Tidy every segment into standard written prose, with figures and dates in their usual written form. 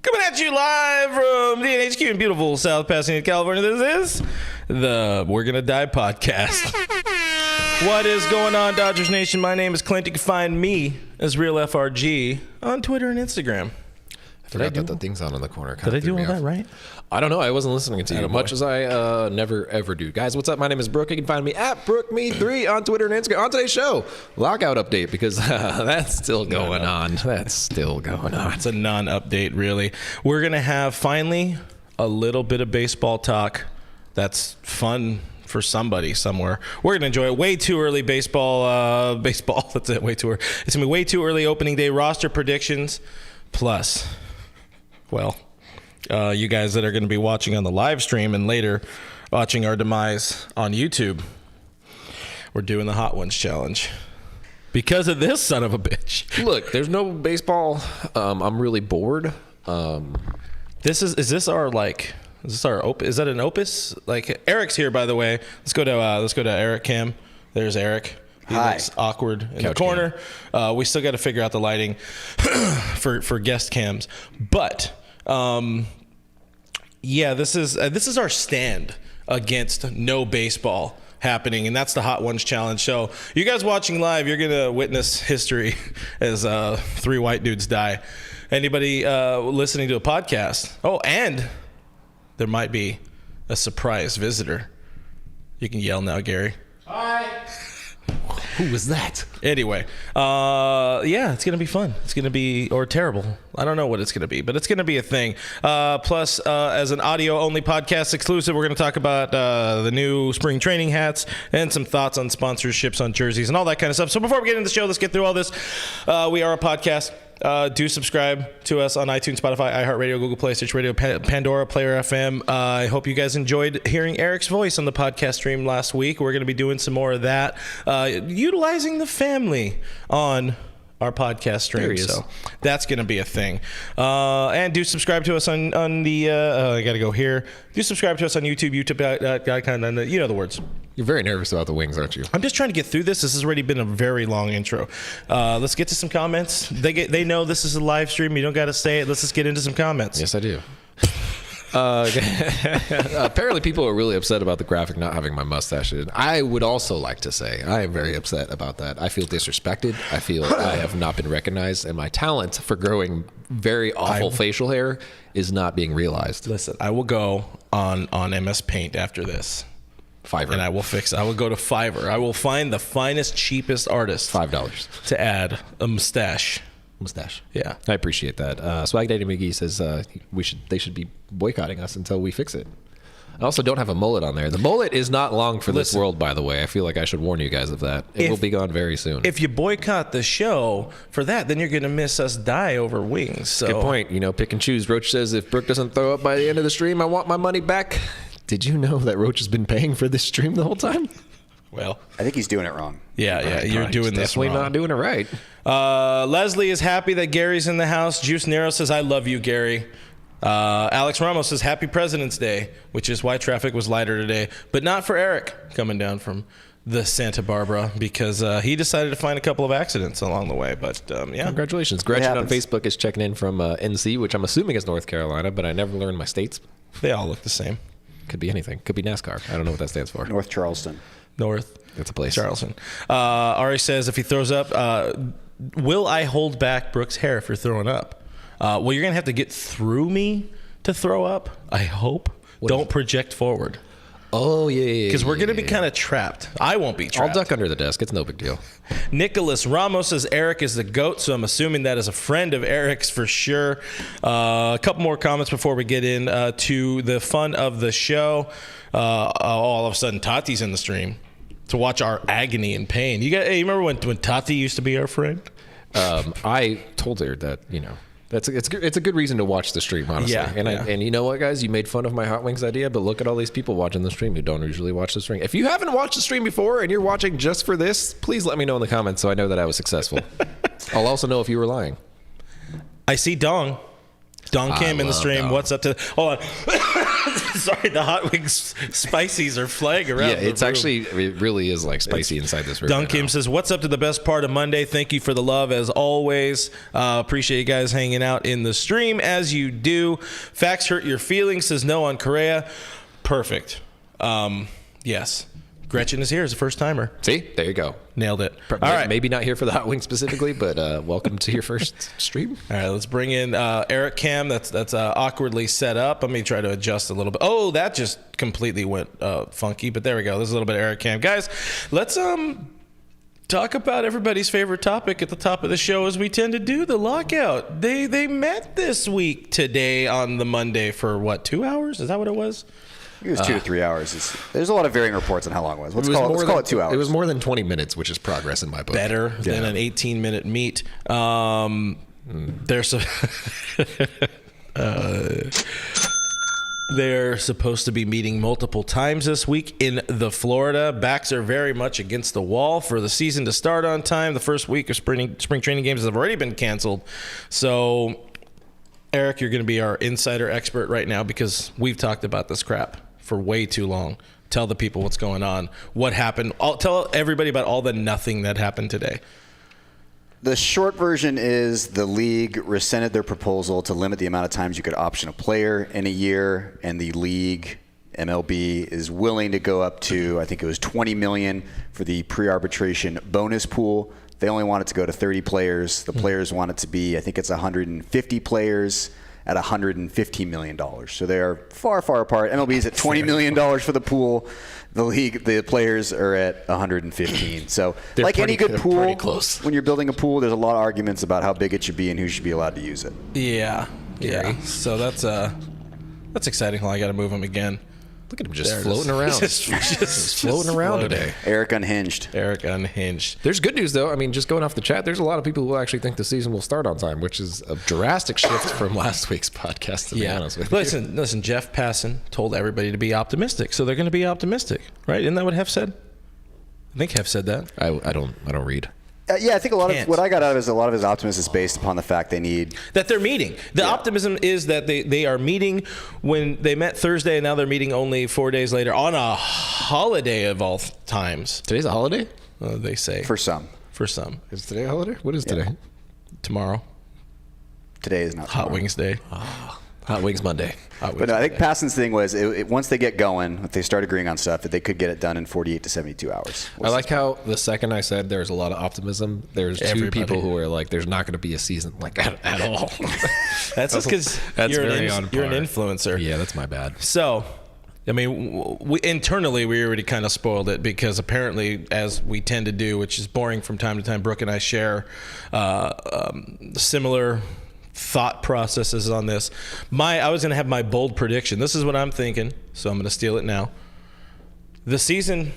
Coming at you live from the NHQ in beautiful South Pasadena, California. This is the We're Gonna Die podcast. What is going on, Dodgers Nation? My name is Clint. You can find me as Real FRG on Twitter and Instagram. I forgot that the thing's on in the corner. Did I do all that right? I don't know. I wasn't listening to you much as I never, ever do. Guys, what's up? My name is Brooke. You can find me at BrookeMe3 on Twitter and Instagram. On today's show, Lockout update, because that's still going on. That's still going on. It's a non-update, really. We're going to have, finally, a little bit of baseball talk that's fun for somebody somewhere. We're going to enjoy it. Way too early baseball. That's it. Way too early. It's going to be way too early opening day roster predictions. Plus, well, you guys that are going to be watching on the live stream and later watching our demise on YouTube, we're doing the Hot Ones Challenge because of this son of a bitch. Look, there's no baseball. I'm really bored. Is this our opus? Is that an opus? Like, Eric's here, by the way. Let's go to Eric Cam. There's Eric. He looks awkward in the corner. We still got to figure out the lighting for guest cams. But yeah, this is our stand against no baseball happening, and that's the Hot Ones Challenge. So you guys watching live, you're gonna witness history as 3 white dudes die. Anybody listening to a podcast? Oh, and there might be a surprise visitor. You can yell now, Gary. Hi. Who was that? Anyway, yeah, it's going to be fun. It's going to be, or terrible. I don't know what it's going to be, but it's going to be a thing. Plus, as an audio-only podcast exclusive, we're going to talk about the new spring training hats and some thoughts on sponsorships on jerseys and all that kind of stuff. So before we get into the show, let's get through all this. We are a podcast. Do subscribe to us on iTunes, Spotify, iHeartRadio, Google Play, Stitch Radio, Pandora, Player FM. I hope you guys enjoyed hearing Eric's voice on the podcast stream last week. We're going to be doing some more of that, utilizing the family on our podcast stream. So that's going to be a thing. And do subscribe to us on the, I got to go here. Do subscribe to us on YouTube, YouTube.com, you know the words. You're very nervous about the wings, aren't you? I'm just trying to get through this. This has already been a very long intro. Let's get to some comments. They know this is a live stream. You don't got to say it. Let's just get into some comments. Yes, I do. Apparently people are really upset about the graphic not having my mustache in. I would also like to say I am very upset about that. I feel disrespected. I feel I have not been recognized, and my talent for growing very awful facial hair is not being realized. Listen, I will go on MS Paint after this. Fiverr. And I will fix it. I will go to Fiverr. I will find the finest, cheapest artist. $5 to add a mustache. Yeah, I appreciate that. Swag Daddy McGee says they should be boycotting us until we fix it. I also don't have a mullet on there. The mullet is not long for this world, by the way. I feel like I should warn you guys of that. It will be gone very soon. If you boycott the show for that, then you're going to miss us die over wings. So. Good point. Pick and choose. Roach says if Brooke doesn't throw up by the end of the stream, I want my money back. Did you know that Roach has been paying for this stream the whole time? Well, I think he's doing it wrong. Yeah, you're doing this definitely wrong. Not doing it right. Leslie is happy that Gary's in the house. Juice Nero says, I love you, Gary. Alex Ramos says, Happy President's Day, which is why traffic was lighter today, but not for Eric coming down from the Santa Barbara, because he decided to find a couple of accidents along the way. But yeah, congratulations. Gretchen on Facebook is checking in from NC, which I'm assuming is North Carolina, but I never learned my states. They all look the same. Could be anything. Could be NASCAR. I don't know what that stands for. North Charleston. That's a place. Charleston. Ari says, if he throws up, will I hold back Brooke's hair if you're throwing up? Well, you're going to have to get through me to throw up, I hope. Don't project forward. Oh, yeah. Because we're going to be kind of trapped. I won't be trapped. I'll duck under the desk. It's no big deal. Nicholas Ramos says Eric is the GOAT, so I'm assuming that is a friend of Eric's for sure. A couple more comments before we get in to the fun of the show. All of a sudden, Tati's in the stream to watch our agony and pain. You remember when Tati used to be our friend? I told her that, it's a good reason to watch the stream, honestly. Yeah, and you know what, guys? You made fun of my hot wings idea, but look at all these people watching the stream who don't usually watch the stream. If you haven't watched the stream before and you're watching just for this, please let me know in the comments so I know that I was successful. I'll also know if you were lying. I see Dong. Don Kim in the love stream. Don. What's up to? Hold on. Sorry, the hot wings spices are flying around. Yeah, the it's room. actually, it really is like spicy inside this room. Don right Kim now. says, "What's up to the best part of Monday? Thank you for the love as always. Appreciate you guys hanging out in the stream as you do. Facts hurt your feelings." Says no on Correa. Perfect. Yes. Gretchen is here as a first timer. See, there you go. Nailed it. All right. Maybe not here for the hot wing specifically, but welcome to your first stream. All right, let's bring in Eric Cam. That's awkwardly set up. Let me try to adjust a little bit. Oh, that just completely went funky, but there we go. There's a little bit of Eric Cam. Guys, let's talk about everybody's favorite topic at the top of the show, as we tend to do, the lockout. They met this week today on the Monday for, what, 2 hours? Is that what it was? It was 2 to 3 hours. There's a lot of varying reports on how long it was. Let's It was call more it than 2 hours. It was more than 20 minutes, which is progress in my book. Better than an 18-minute meet. They're supposed to be meeting multiple times this week in the Florida. Backs are very much against the wall for the season to start on time. The first week of spring training games have already been canceled. So, Eric, you're going to be our insider expert right now because we've talked about this crap for way too long. Tell the people what's going on, what happened. Tell everybody about all the nothing that happened today. The short version is the league rescinded their proposal to limit the amount of times you could option a player in a year, and the league, MLB, is willing to go up to, I think it was $20 million for the pre-arbitration bonus pool. They only want it to go to 30 players. The players want it to be, I think it's 150 players at $115 million. So they are far, far apart. MLB is at $20 million for the pool. The league, the players are at 115. So They're like any good pretty pool, close. when you're building a pool, there's a lot of arguments about how big it should be and who should be allowed to use it. Yeah. So that's exciting. Well, I got to move him again. Look at him just There it floating is. around. just floating around floating. today. Eric unhinged. Eric unhinged. There's good news, though. I mean, just going off the chat, there's a lot of people who actually think the season will start on time, which is a drastic shift from last week's podcast, to be honest with you. Listen. Jeff Passan told everybody to be optimistic, so they're going to be optimistic, right? Isn't that what Hef said? I think Hef said that. I don't read. Yeah, I think a lot Can't. of what I got out of it is a lot of his optimism is based upon the fact they need. That they're meeting. The optimism is that they are meeting when they met Thursday, and now they're meeting only 4 days later on a holiday of all times. Today's a holiday? They say For some. Is today a holiday? What is today? Tomorrow, Today is not Hot tomorrow. Wings Day. Hot Wings Monday. But no, I think Passan's thing was once they get going, if they start agreeing on stuff, that they could get it done in 48 to 72 hours. I like how the second I said there's a lot of optimism, there's Everybody. two people who are like, there's not going to be a season like at all. That's just because That's you're very on you're an par. influencer. Yeah, that's my bad. So, I mean, internally, we already kind of spoiled it because apparently, as we tend to do, which is boring from time to time, Brooke and I share similar thought processes on this. I was going to have my bold prediction. This is what I'm thinking, so I'm going to steal it now. The season...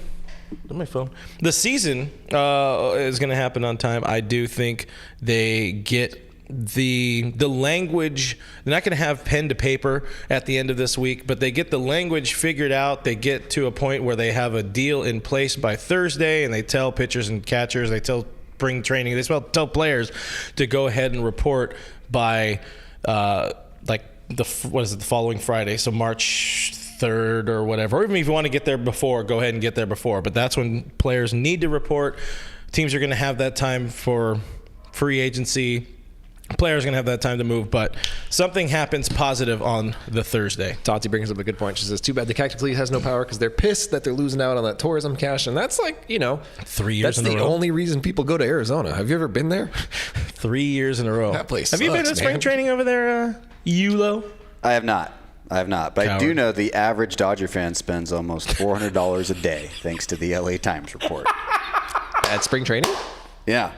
On my phone. The season is going to happen on time. I do think they get the language. They're not going to have pen to paper at the end of this week, but they get the language figured out. They get to a point where they have a deal in place by Thursday, and they tell pitchers and catchers, they tell spring training, they tell players to go ahead and report by the following Friday, so March 3rd or whatever. Or even if you want to get there before, go ahead and get there before. But that's when players need to report. Teams are going to have that time for free agency. Players are going to have that time to move, but something happens positive on the Thursday. Tati brings up a good point. She says, too bad the Cactus League has no power because they're pissed that they're losing out on that tourism cash. And that's 3 years in a that's the row. only reason people go to Arizona. Have you ever been there? 3 years in a row. That place Have you been sucks, to spring man. training over there, Yulo? I have not. But I do Coward. know the average Dodger fan spends almost $400 a day, thanks to the LA Times report. At spring training? Yeah.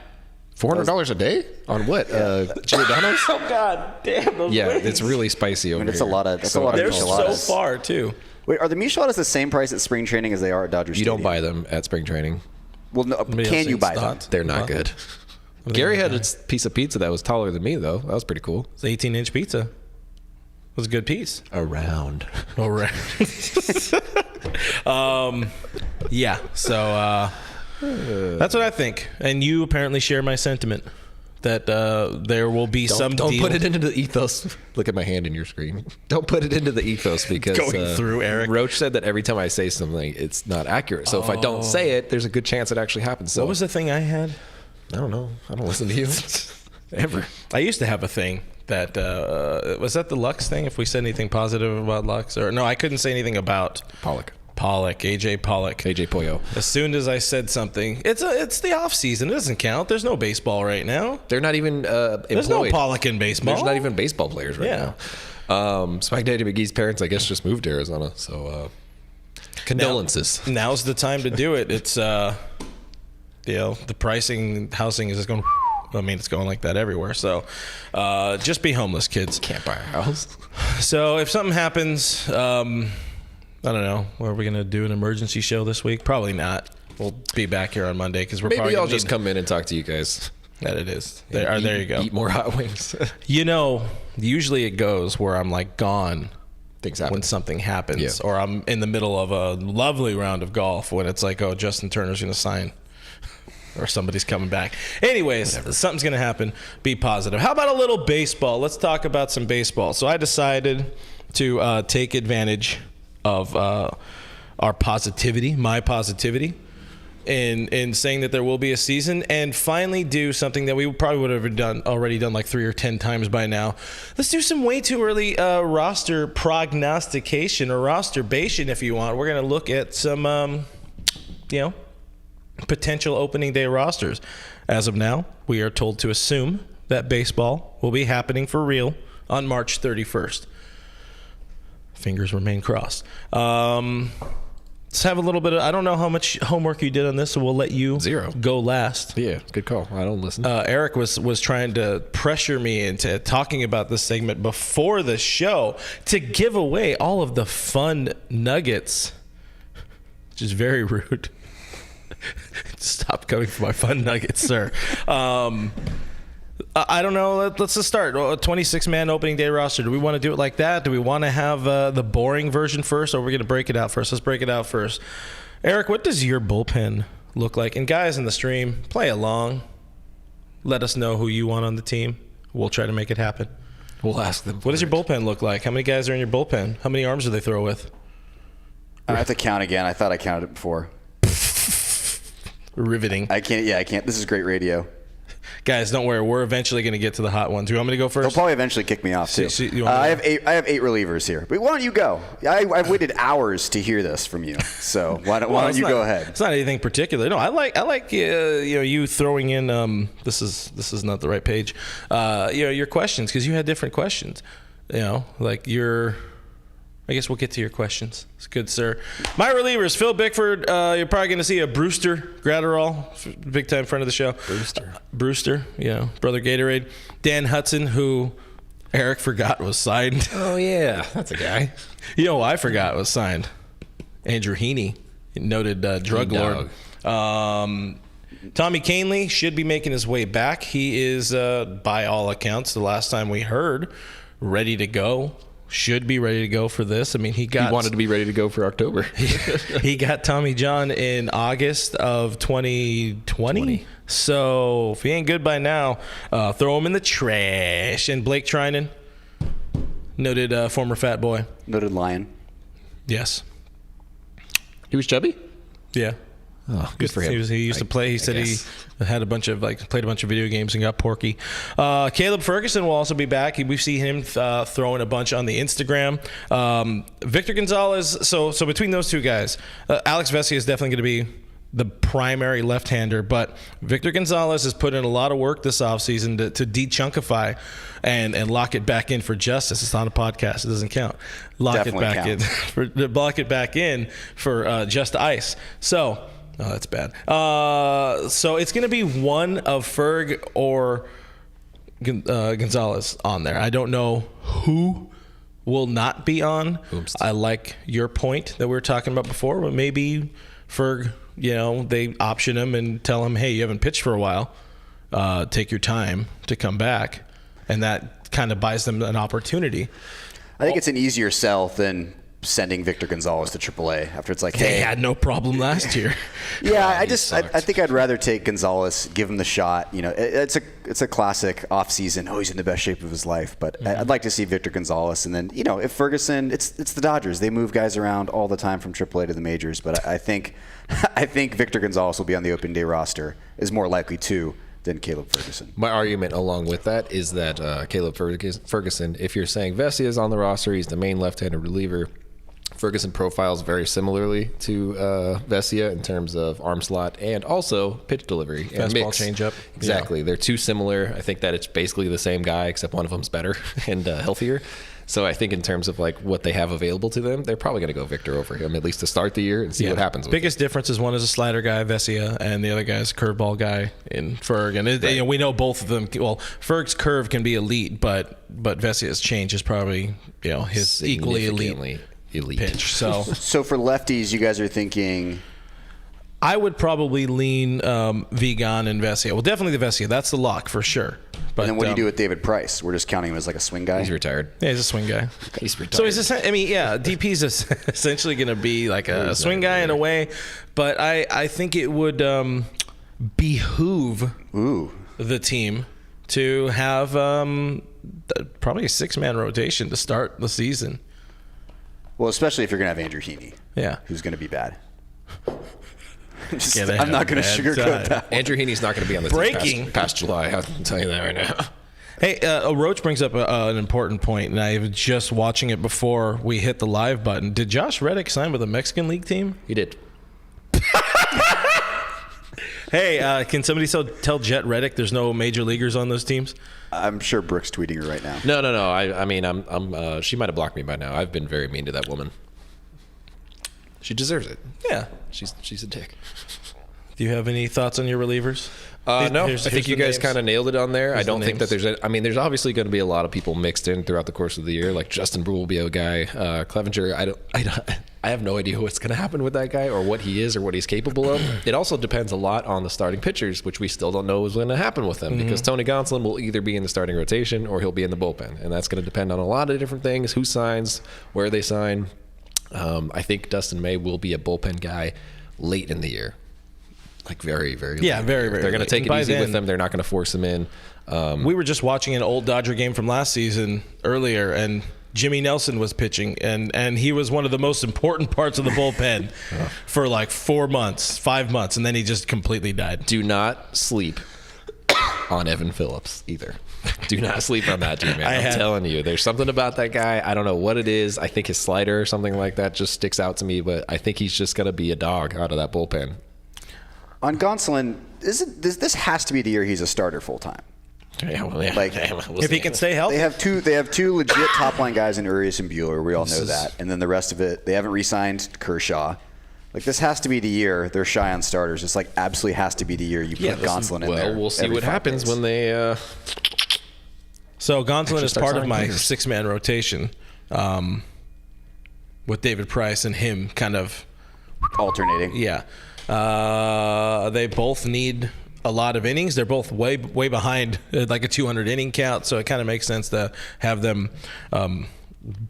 $400 a day? On what? Giordano's? Oh, God damn. Those Yeah, wings. it's really spicy over I mean, it's here. a lot of. That's a lot of They're so micheladas. far, too. Wait, are the micheladas the same price at spring training as they are at Dodger You Stadium? don't buy them at spring training. Well, no, Nobody can else you eats buy them? dots. They're not good. Gary had a piece of pizza that was taller than me, though. That was pretty cool. It's an 18-inch pizza. It was a good piece. Around. All right. Yeah. So that's what I think, and you apparently share my sentiment. that there will be some Don't deal. put it into the ethos. Look at my hand in your screen. Don't put it into the ethos because Going through, Eric. Roach said that every time I say something, it's not accurate. So if I don't say it, there's a good chance it actually happens. So What was the thing I had? I don't know. I don't listen to you ever. I used to have a thing that was that the Lux thing. If we said anything positive about Lux, or no, I couldn't say anything about Pollock. AJ Pollock. AJ Pollo. As soon as I said something, it's the off season. It doesn't count. There's no baseball right now. They're not even employed. There's no Pollock in baseball. There's not even baseball players right now. Spike Daddy McGee's parents, I guess, just moved to Arizona. So condolences. Now's the time to do it. It's the pricing, housing is just going. I mean, it's going like that everywhere. So just be homeless, kids. Can't buy a house. So if something happens, I don't know. Are we going to do an emergency show this week? Probably not. We'll be back here on Monday because we're Maybe probably I'll just come in and talk to you guys. That it is. There you go. Eat more hot wings. Usually it goes where I'm like gone Things happen. when something happens, Yeah. or I'm in the middle of a lovely round of golf when it's like, oh, Justin Turner's going to sign. Or somebody's coming back. Anyways, something's going to happen. Be positive. How about a little baseball? Let's talk about some baseball. So I decided to take advantage of our positivity, my positivity, in saying that there will be a season, and finally do something that we probably would have already done like 3 or 10 times by now. Let's do some way too early roster prognostication or rosterbation, if you want. We're going to look at some, potential opening day rosters. As of now, we are told to assume that baseball will be happening for real on March 31st. Fingers remain crossed. Let's have a little bit of, I don't know how much homework you did on this, so we'll let you 0 go last. Yeah, good call. I don't listen. Eric was trying to pressure me into talking about this segment before the show to give away all of the fun nuggets, which is very rude. Stop coming for my fun nuggets, sir. I don't know. Let's just start. A 26-man opening day roster. Do we want to do it like that? Do we want to have the boring version first, or are we going to break it out first? Let's break it out first. Eric, what does your bullpen look like? And guys in the stream, play along. Let us know who you want on the team. We'll try to make it happen. We'll ask them. What does your bullpen look like? How many guys are in your bullpen? How many arms do they throw with? I have to count again. I thought I counted it before. Riveting. I can't. This is great radio. Guys, don't worry. We're eventually going to get to the hot ones. Do you want me to go first? They'll probably eventually kick me off too. You want me to I have 8 relievers here. But why don't you go? I've waited hours to hear this from you. So why don't you go ahead? It's not anything particular. No, I like you throwing in. This is not the right page. Your questions, because you had different questions. I guess we'll get to your questions. It's good, sir. My relievers, Phil Bickford. You're probably going to see a Brewster Gratterall, big time friend of the show. Brewster, brother Gatorade. Dan Hudson, who Eric forgot was signed. Oh, yeah. That's a guy. You know who I forgot was signed? Andrew Heaney, noted drug lord. Tommy Kahnle should be making his way back. He is, by all accounts, the last time we heard, ready to go. Should be ready to go for this. I mean, he wanted to be ready to go for October. He got Tommy John in August of 2020. So if he ain't good by now, throw him in the trash. And Blake Trinan, noted former fat boy. Noted lion. Yes. He was chubby? Yeah. Oh, good for him. He used to play. He said he had a bunch of played a bunch of video games and got porky. Caleb Ferguson will also be back. We've seen him throwing a bunch on the Instagram. Victor Gonzalez. So between those two guys, Alex Vesia is definitely going to be the primary left-hander, but Victor Gonzalez has put in a lot of work this offseason to de-chunkify and lock it back in for justice. It's not a podcast. It doesn't count. Lock it back in for just ice. So. Oh, that's bad. So it's going to be one of Ferg or Gonzalez on there. I don't know who will not be on. Oops. I like your point that we were talking about before, but maybe Ferg, they option him and tell him, hey, you haven't pitched for a while. Take your time to come back. And that kind of buys them an opportunity. I think it's an easier sell than sending Victor Gonzalez to AAA after it's like, hey, they had no problem last year. Yeah, I think I'd rather take Gonzalez, give him the shot. It's it's a classic off-season. Oh, he's in the best shape of his life. But I'd like to see Victor Gonzalez. And then, if Ferguson, it's the Dodgers. They move guys around all the time from AAA to the majors. But I think Victor Gonzalez will be on the open day roster, is more likely to than Caleb Ferguson. My argument along with that is that Caleb Ferguson, if you're saying Vesia is on the roster, he's the main left-handed reliever. Ferguson profiles very similarly to Vesia in terms of arm slot and also pitch delivery and fastball mix. changeup. Exactly. Yeah. They're too similar. I think that it's basically the same guy, except one of them's better and healthier. So I think in terms of like what they have available to them, they're probably going to go Victor over him, at least to start the year and see what happens. Biggest difference is one is a slider guy, Vesia, and the other guy is a curveball guy in Ferg. And we know both of them. Well, Ferg's curve can be elite, but Vesia's change is probably his equally elite pitch. So for lefties, you guys are thinking. I would probably lean Vigan and Vesia. Well, definitely the Vesia. That's the lock for sure. But And then what do you do with David Price? We're just counting him as like a swing guy. He's retired. Yeah, he's a swing guy. He's retired. So he's DP's essentially going to be like a swing guy in a way, but I think it would behoove the team to have probably a 6-man rotation to start the season. Well, especially if you're going to have Andrew Heaney. Yeah. Who's going to be bad. Yeah, I'm not going to sugarcoat that. Andrew Heaney's not going to be on the Breaking. team past July. I'll tell you that right now. Hey, Roach brings up an important point, and I was just watching it before we hit the live button. Did Josh Reddick sign with a Mexican League team? He did. Hey, can somebody tell Jet Reddick there's no major leaguers on those teams? I'm sure Brooke's tweeting her right now. No. I mean, she might have blocked me by now. I've been very mean to that woman. She deserves it. Yeah. She's a dick. Do you have any thoughts on your relievers? No, I think you guys kind of nailed it on there. I don't think that there's there's obviously going to be a lot of people mixed in throughout the course of the year. Like Justin Brew will be a guy. Clevenger, I have no idea what's going to happen with that guy or what he is or what he's capable of. It also depends a lot on the starting pitchers, which we still don't know is going to happen with them because Tony Gonsolin will either be in the starting rotation or he'll be in the bullpen. And that's going to depend on a lot of different things, who signs, where they sign. I think Dustin May will be a bullpen guy late in the year. Like very, very late. Yeah, very, very They're going to take it easy with them. They're not going to force him in. We were just watching an old Dodger game from last season earlier, and Jimmy Nelson was pitching, and he was one of the most important parts of the bullpen for like 5 months, and then he just completely died. Do not sleep on Evan Phillips either. Do not sleep on that dude, man. I'm telling you, there's something about that guy. I don't know what it is. I think his slider or something like that just sticks out to me, but I think he's just going to be a dog out of that bullpen. On Gonsolin, this has to be the year he's a starter full time. Yeah, If he can stay healthy. They have two legit top line guys in Urias and Buehler. We all know that. And then the rest of it, they haven't re-signed Kershaw. Like, this has to be the year they're shy on starters. It's like absolutely has to be the year you put Gonsolin in there. Well, we'll see what happens when they. So Gonsolin is part of my 6-man rotation with David Price and him kind of alternating. Yeah. They both need a lot of innings. They're both way behind like a 200 inning count, so it kind of makes sense to have them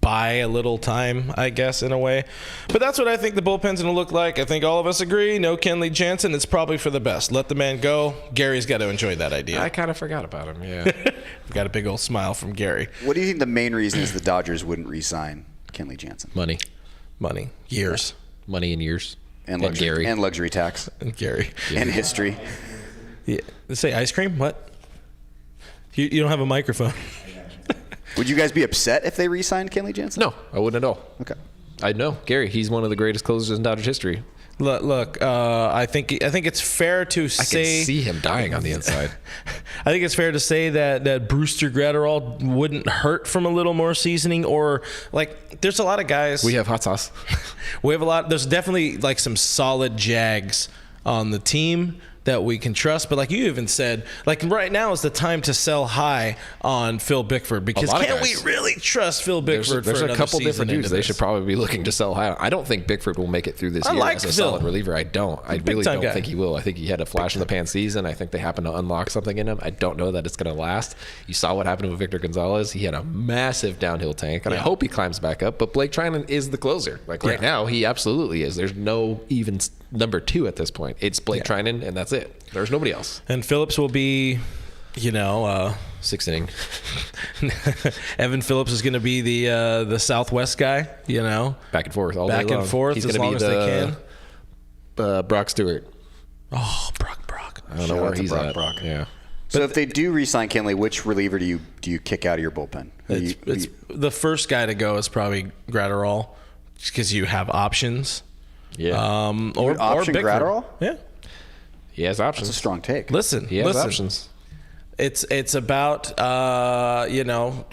buy a little time, I guess, in a way. But that's what I think the bullpen's going to look like. I think all of us agree. No Kenley Jansen. It's probably for the best. Let the man go. Gary's got to enjoy that idea. I kind of forgot about him, yeah. We've got a big old smile from Gary. What do you think the main reason is the Dodgers wouldn't re-sign Kenley Jansen? Money. Years. Money and years. And luxury tax. And Gary. And history. Yeah. Let's say ice cream? What? You don't have a microphone. Would you guys be upset if they re-signed Kenley Jansen? No, I wouldn't at all. Okay. I know. Gary, he's one of the greatest closers in Dodgers history. Look. I think it's fair to say. I can see him dying on the inside. I think it's fair to say that Brewster Gratterall wouldn't hurt from a little more seasoning, or like there's a lot of guys. We have hot sauce. We have a lot. There's definitely like some solid Jags on the team that we can trust, but like you even said, like right now is the time to sell high on Phil Bickford, because can't we really trust Phil Bickford? There's a couple different dudes they should probably be looking to sell high on. I don't think Bickford will make it through this year as a solid reliever. I really don't think he will. I think he had a flash in the pan season. I think they happened to unlock something in him. I don't know that it's going to last. You saw what happened with Victor Gonzalez. He had a massive downhill tank, and I hope he climbs back up. But Blake Trinan is the closer. Like right now, he absolutely is. There's no even number 2 at this point. It's Blake Trinan, and that's it. There's nobody else. And Phillips will be Sixth inning. Evan Phillips is going to be the Southwest guy. Back and forth all back day long. and forth He's as gonna long be as they can. Brock Stewart. Oh, Brock. I don't know Shout where out to he's Brock, at. Brock. Yeah. So if they do re-sign Kenley, which reliever do you kick out of your bullpen? It's the first guy to go is probably Gratterall, just because you have options. Yeah. Or option Bickford. Gratterall? Yeah. He has options. That's a strong take. Listen. He has options. It's about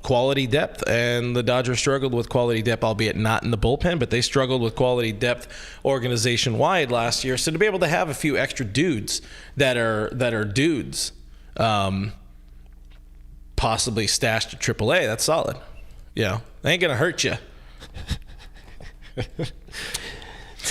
quality depth, and the Dodgers struggled with quality depth, albeit not in the bullpen, but they struggled with quality depth organization wide last year. So to be able to have a few extra dudes that are dudes, possibly stashed at AAA, that's solid. They ain't gonna hurt you.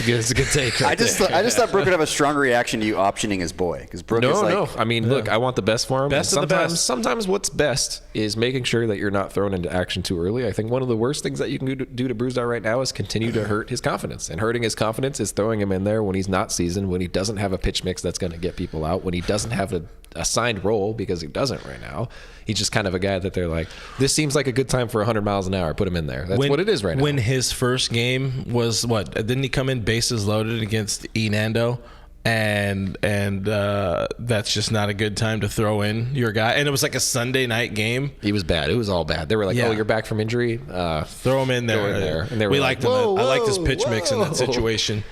It's a good take. I just thought Brooke would have a stronger reaction to you optioning his boy, because Brooke is like, no. I mean, look, I want the best for him. Best of the best. Sometimes what's best is making sure that you're not thrown into action too early. I think one of the worst things that you can do to Brusdar right now is continue to hurt his confidence. And hurting his confidence is throwing him in there when he's not seasoned, when he doesn't have a pitch mix that's going to get people out, when he doesn't have a assigned role, because he doesn't right now. He's just kind of a guy that they're like, this seems like a good time for 100 miles an hour. Put him in there. That's what it is right now. When his first game was didn't he come in bases loaded against Enando? And that's just not a good time to throw in your guy. And it was like a Sunday night game. He was bad. It was all bad. They were like, "Oh, you're back from injury. Throw him in there." And they were liked him. I liked his pitch mix in that situation.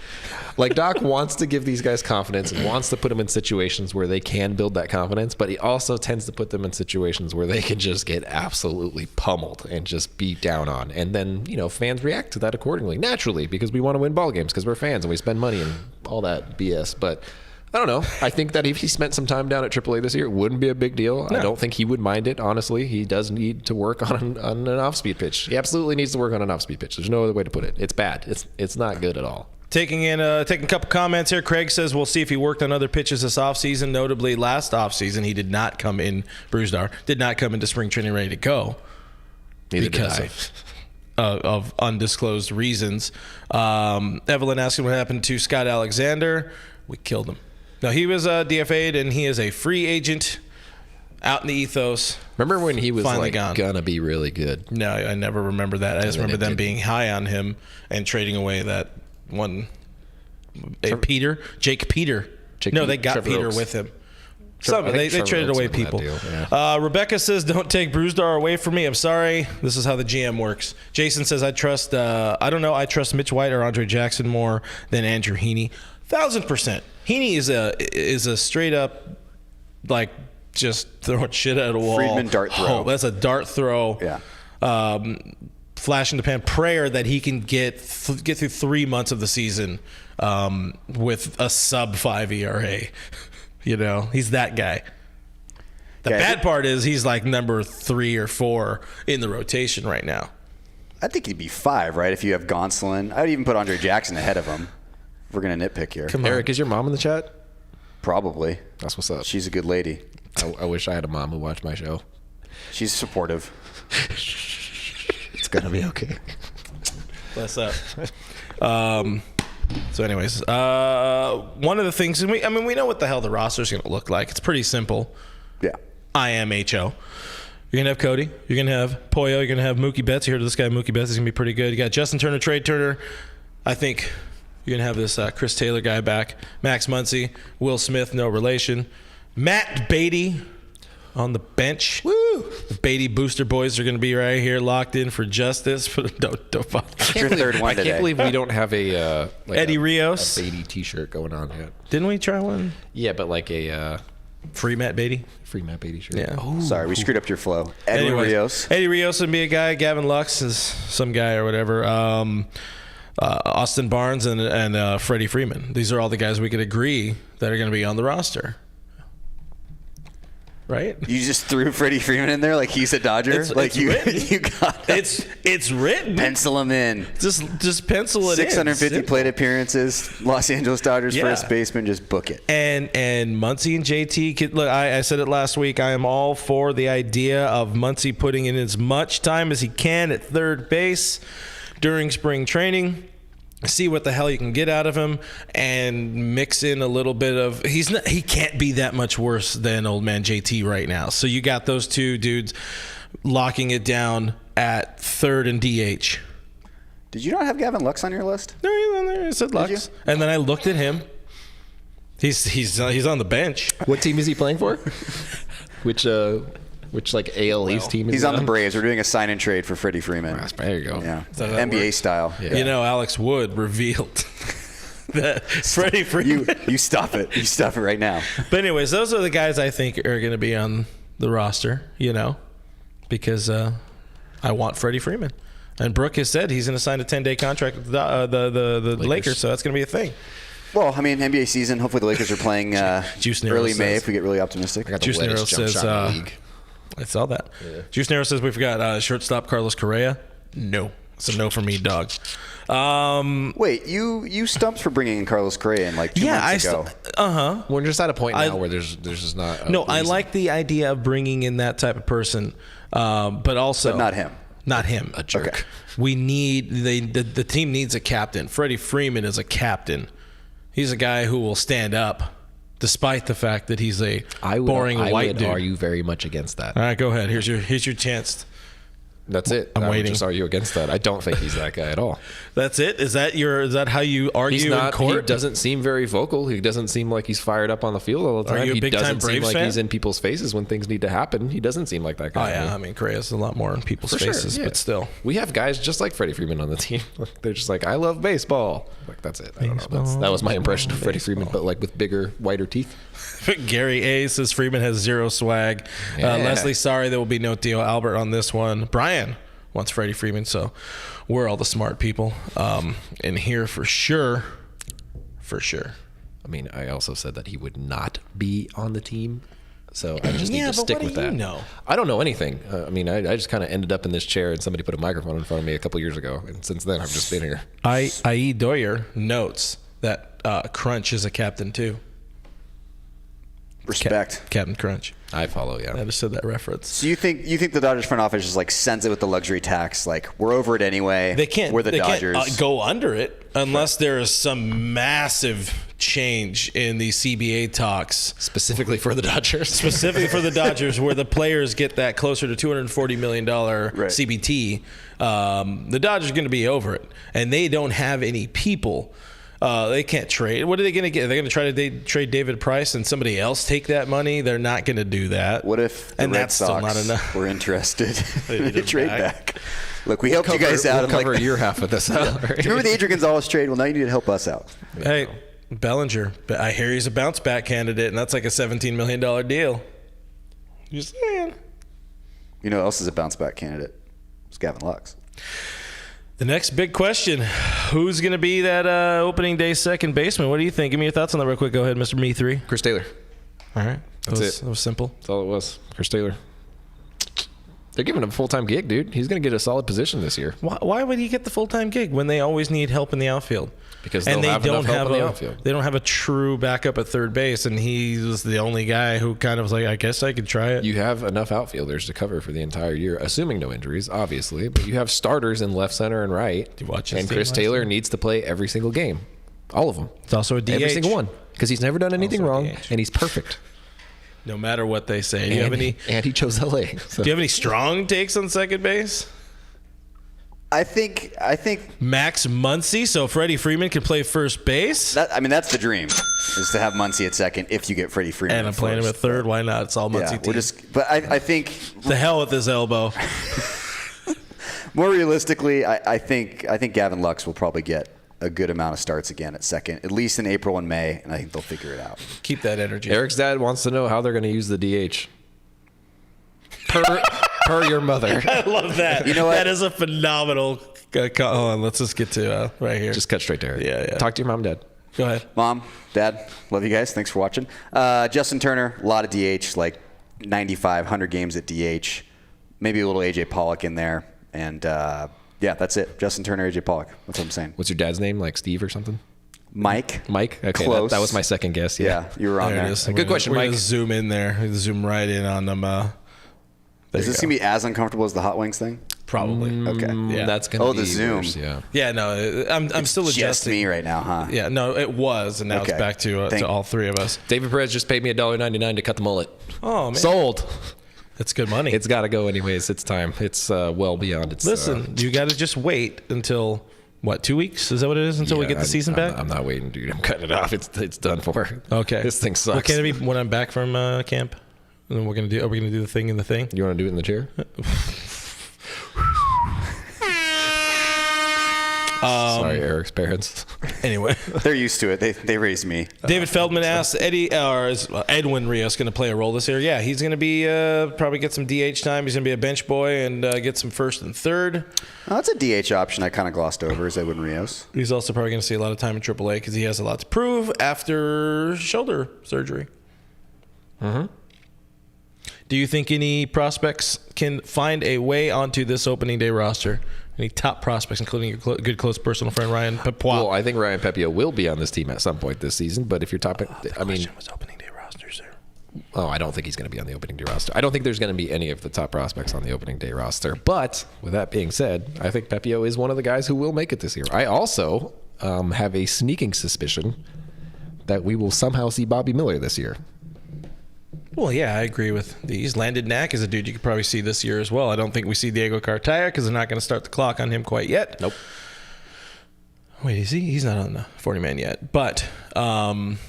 Like, Doc wants to give these guys confidence and wants to put them in situations where they can build that confidence, but he also tends to put them in situations where they can just get absolutely pummeled and just beat down on. And then, fans react to that accordingly, naturally, because we want to win ball games because we're fans and we spend money and all that BS. But I don't know. I think that if he spent some time down at AAA this year, it wouldn't be a big deal. No. I don't think he would mind it, honestly. He does need to work on an off-speed pitch. He absolutely needs to work on an off-speed pitch. There's no other way to put it. It's bad. It's not good at all. Taking a couple comments here. Craig says we'll see if he worked on other pitches this offseason. Notably, last offseason, he did not come in, Brusdar, did not come into spring training ready to go. Neither because of undisclosed reasons. Evelyn asking what happened to Scott Alexander. We killed him. No, he was DFA'd, and he is a free agent out in the ethos. Remember when he was finally gonna be really good? No, I never remember that. I just remember them being high on him and trading away that one. Jake Peter. They got Trevor Peter Oaks. with him. They Trevor traded Oaks away won that people. deal, yeah. Rebecca says, "Don't take Brusdar away from me. I'm sorry. This is how the GM works." Jason says, "I trust. I don't know. I trust Mitch White or Andre Jackson more than Andrew Heaney. 1,000%. Heaney is a straight up just throwing shit at a wall. Friedman dart throw. Oh, that's a dart throw. Yeah. Flash in the pan prayer that he can get through 3 months of the season with a sub 5 ERA. He's that guy. The bad part is he's like number 3 or 4 in the rotation right now. I think he'd be 5, right? If you have Gonsolin. I would even put Andre Jackson ahead of him. If we're going to nitpick here. Eric, is your mom in the chat? Probably. That's what's up. She's a good lady. I wish I had a mom who watched my show. She's supportive. It's going to be okay. Bless up. So anyways, one of the things, we know what the hell the roster is going to look like. It's pretty simple. Yeah. IMHO. You're going to have Cody. You're going to have Poyo. You're going to have Mookie Betts. You heard of this guy, Mookie Betts. He's going to be pretty good. You got Justin Turner, Trey Turner. I think you're going to have this Chris Taylor guy back. Max Muncy. Will Smith, no relation. Matt Beatty on the bench. Woo! The Beatty Booster Boys are going to be right here locked in for justice. Don't Your third one I today. can't believe we don't have a Eddie Rios. a Beatty t-shirt going on yet. Didn't we try one? Yeah, but like a Free Matt Beatty. free Matt Beatty shirt. Yeah. Oh, sorry, we screwed up your flow. Edwin Anyways, Rios. Eddie Rios would be a guy. Gavin Lux is some guy or whatever. Austin Barnes and Freddie Freeman. These are all the guys we could agree that are going to be on the roster. Right? You just threw Freddie Freeman in there like he's a Dodger? It's you written. got It's written. pencil him in. Just pencil it 650 in. plate appearances, Los Angeles Dodgers first baseman, just book it. And Muncy and JT, look, I said it last week. I am all for the idea of Muncy putting in as much time as he can at third base during spring training. see what the hell you can get out of him and mix in a little bit of he can't be that much worse than old man JT right now. So you got those two dudes locking it down at third and DH. Did you not have Gavin Lux on your list? No, he's on there. It said Lux. And then I looked at him. He's on the bench. What team is he playing for? Which like AL East team is He's he on the Braves. We're doing a sign and trade for Freddie Freeman. There you go. Yeah, So that NBA works. style. Yeah. You know, Alex Wood revealed that Freddie Freeman. You stop it. You stop it right now. But anyways, those are the guys I think are going to be on the roster, you know, because I want Freddie Freeman. And Brooke has said he's going to sign a 10-day contract with the Lakers, so that's going to be a thing. Well, I mean, NBA season. Hopefully the Lakers are playing Juice Nero early May says- if we get really optimistic. I got the Juice Nero wettest jump says, shot in the league. I saw that. Yeah. Juice Nero says we forgot shortstop Carlos Correa. No. It's a no for me, dog. Wait, you stumped for bringing in Carlos Correa in like 2 months ago. We're just at a point now where there's just not. No, I like the idea of bringing in that type of person, but also But not him. Not him. A jerk. Okay. We need the team needs a captain. Freddie Freeman is a captain. He's a guy who will stand up, despite the fact that he's a boring white dude. Are you very much against that? All right, go ahead. Here's your chance. That's it. I'm I would waiting. just argue against that. I don't think he's that guy at all. That's it. Is that how you argue He's not. in court? He doesn't seem very vocal. He doesn't seem like he's fired up on the field all the time. Are you a He big-time doesn't seem Braves like fan? he's in people's faces when things need to happen. He doesn't seem like that Oh guy. yeah, I mean Correa's a lot more in people's For sure, faces, yeah. but still. We have guys just like Freddie Freeman on the team. They're just like, I love baseball. Like that's it. I don't know. That was my impression of Freddie Freeman, but like with bigger, whiter teeth. Gary A says Freeman has zero swag. Yeah. Leslie, sorry, there will be no Theo Albert on this one. Brian wants Freddie Freeman, so we're all the smart people in here for sure. For sure. I mean, I also said that he would not be on the team. So I just need Yeah, to but stick what with do you that. know? I don't know anything. I mean, I just kind of ended up in this chair and somebody put a microphone in front of me a couple years ago. And since then, I've just been here. I.E. Doyer notes that Crunch is a captain too. Respect. Captain Crunch. I follow, yeah. I just said that reference. So you think the Dodgers front office just like sends it with the luxury tax? Like we're over it anyway. They can't. We're the they Dodgers. can't go under it unless there is some massive change in the CBA talks, Specifically for the Dodgers. specifically for the Dodgers, where the players get that closer to $240 million CBT. The Dodgers are going to be over it, and they don't have any people. They can't trade. What are they going to get? Are they going to try to trade David Price and somebody else take that money? They're not going to do that. What if the and Red that's still Sox not enough. were interested They in need a him trade back. back? Look, we helped you guys out. We'll I'm like, cover do your half of this out. Right? you remember the Adrian Gonzalez trade? Well, now you need to help us out. Hey, Bellinger. I hear he's a bounce back candidate, and that's like a $17 million deal. Just saying. You know who else is a bounce back candidate? It's Gavin Lux. The next big question: who's going to be that opening day second baseman? What do you think? Give me your thoughts on that real quick. Go ahead, Mr. Me 3. Chris Taylor. All right, That's it. That was simple. That's all it was. Chris Taylor. They're giving him a full-time gig, dude. He's going to get a solid position this year. Why would he get the full time gig when they always need help in the outfield? Because and they'll they have don't enough help have in the a outfield. they don't have a true backup at third base, and he was the only guy who kind of was like, I guess I could try it. You have enough outfielders to cover for the entire year, assuming no injuries, obviously. But you have starters in left, center, and right. Did you watch his and team Chris last Taylor night? needs to play every single game. All of them. It's also a DH. Every single one. Because he's never done anything Also a wrong, DH. and he's perfect. No matter what they say. Do you have any? And he chose LA. So. Do you have any strong takes on second base? I think Max Muncy, so Freddie Freeman can play first base. that's the dream, is to have Muncy at second if you get Freddie Freeman. And I'm at playing him first. at third. Why not? It's all Muncy Yeah, team. but I think The hell with his elbow. more realistically, I think Gavin Lux will probably get a good amount of starts again at second, at least in April and May, and I think they'll figure it out. Keep that energy. Eric's dad wants to know how they're going to use the DH. Per your mother. I love that. You know what? That is a phenomenal. Hold on, let's just get to right here. Just cut straight to Eric. Yeah. Talk to your mom, dad. Go ahead. Mom, Dad, love you guys. Thanks for watching. Justin Turner, a lot of DH, like 95, 100 games at DH. Maybe a little AJ Pollock in there. And yeah, that's it. Justin Turner, AJ Pollock. That's what I'm saying. What's your dad's name? Like Steve or something? Mike. Mike? Okay, Close. that was my second guess. Yeah, you were on There there. it is. Good question, We're Mike. gonna zoom in there. Zoom right in on them. Is this going to be as uncomfortable as the hot wings thing? Probably. Okay. Yeah. That's gonna be the Zoom. worse, yeah. Yeah, no, I'm still Just adjusting. me right now, huh? Yeah, no, it was, and now Okay. it's back to all three of us. David Perez just paid me $1.99 to cut the mullet. Oh, man. Sold. That's good money. It's got to go anyways. It's time. It's well beyond its. Listen, you got to just wait until, what, 2 weeks? Is that what it is until we get the season back? I'm not waiting, dude. I'm cutting it off. It's done for. Okay. This thing sucks. Well, can it be when I'm back from camp? And then are we gonna do the thing in the thing? You want to do it in the chair? Sorry, Eric's parents. Anyway, They're used to it. They raised me. David Feldman asked is Edwin Rios going to play a role this year? Yeah, he's going to be probably get some DH time. He's going to be a bench boy and get some first and third. That's a DH option I kind of glossed over, is Edwin Rios. He's also probably going to see a lot of time in AAA because he has a lot to prove after shoulder surgery. Mm-hmm. Do you think any prospects can find a way onto this opening day roster? Any top prospects, including your good close personal friend Ryan Pepois? Well, I think Ryan Pepio will be on this team at some point this season. But if you're talking, The question was opening day rosters there. Oh, I don't think he's going to be on the opening day roster. I don't think there's going to be any of the top prospects on the opening day roster. But with that being said, I think Pepio is one of the guys who will make it this year. I also have a sneaking suspicion that we will somehow see Bobby Miller this year. Well, yeah, I agree with these. Landon Knack is a dude you could probably see this year as well. I don't think we see Diego Cartaya because they're not going to start the clock on him quite yet. Nope. Wait, is he? He's not on the 40-man yet. But,